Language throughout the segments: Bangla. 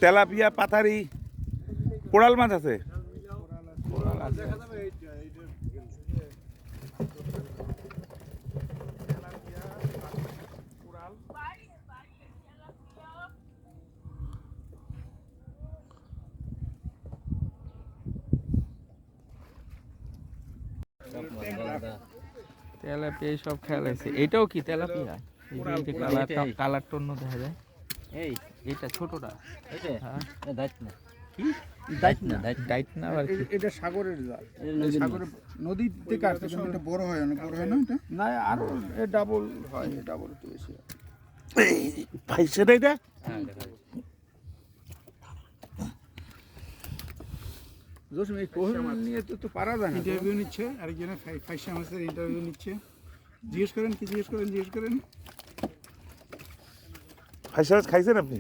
তেলাপিয়া, পাতারি, কোরাল মাছ আছে। তেলাপিয়া সব খেলাইছে। এটাও কি তেলাপিয়া? কালারটা অন্য দেখা যায়। এই এটা ছোটটা, হ্যাঁ দাইত না কি দাইত না আর কি। এটা সাগরের জাল, সাগরের নদীর থেকে আসছে, কিন্তু এটা বড় হয়, অনেক বড় হয় না এটা। না আরো ডাবল হয়, ডাবল একটু বেশি হয়। ভাই সেটা এটা হ্যাঁ দেখা যাচ্ছে। জসিম, এই কোহিল নিয়ে তো পারা যায় না। ইন্টারভিউ নিচ্ছে, আরেকজনে ফাইসা মাসের ইন্টারভিউ নিচ্ছে। জিজ্ঞেস করেন, কি জিজ্ঞেস করেন। ফাইসা মাছ খাইছেন আপনি?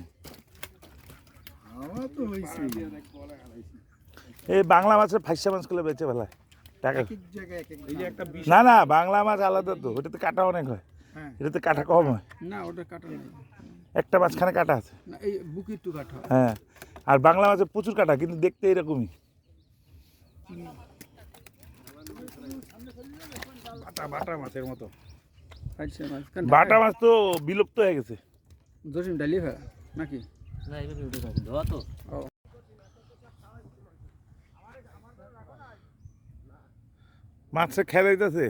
খাওয়া তো হয়েছে, এই বাংলা মাছের ফাইসা মাছ গুলো বেঁচে ফেলায় টাকা। এক জায়গায় এক এই যে একটা না না, বাংলা মাছ আলাদা তো, ওটাতে কাটা অনেক হয়, হ্যাঁ, এটাতে কাটা কম হয়। না ওটা কাটা নেই, একটা মাঝখানে কাটা আছে। না এই বুকে একটু কাটা হয়। হ্যাঁ, আর বাংলা মাছের প্রচুর কাটা, কিন্তু দেখতে এরকমই। বাটা মাছের মতো। ফাইসা মাছ বাটা মাছ তো বিলুপ্ত হয়ে গেছে। জসিম ডালি ফেলা নাকি? না এবার উঠে যাবে ধোয়া তো। মাছে খেয়ে দিতেছে।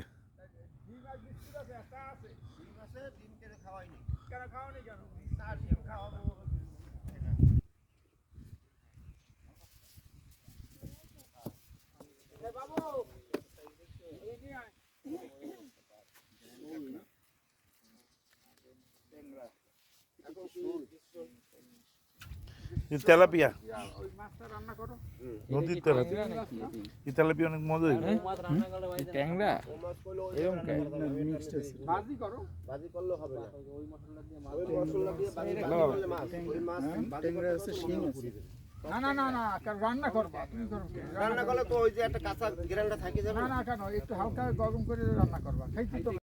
তেলাপিয়া, নদীর তেলাপিয়া। এই তেলাপিয়া অনেক মজা হইবে। ট্যাংরা ভাজি করো, ভাজি করলে হবে না, ওই মশলা দিয়ে মাছ, ওই মশলা দিয়ে ভাজি করলে মাছ, ওই মাছ ট্যাংরা আছে, শিং আছে। না রান্না করবা, তুমি করো, রান্না করলে তো ওই যে একটা কাঁচা গ্রানটা থাকে যাবে। না কেন, একটু হালকা গরম করে রান্না করবা, খাইতে তো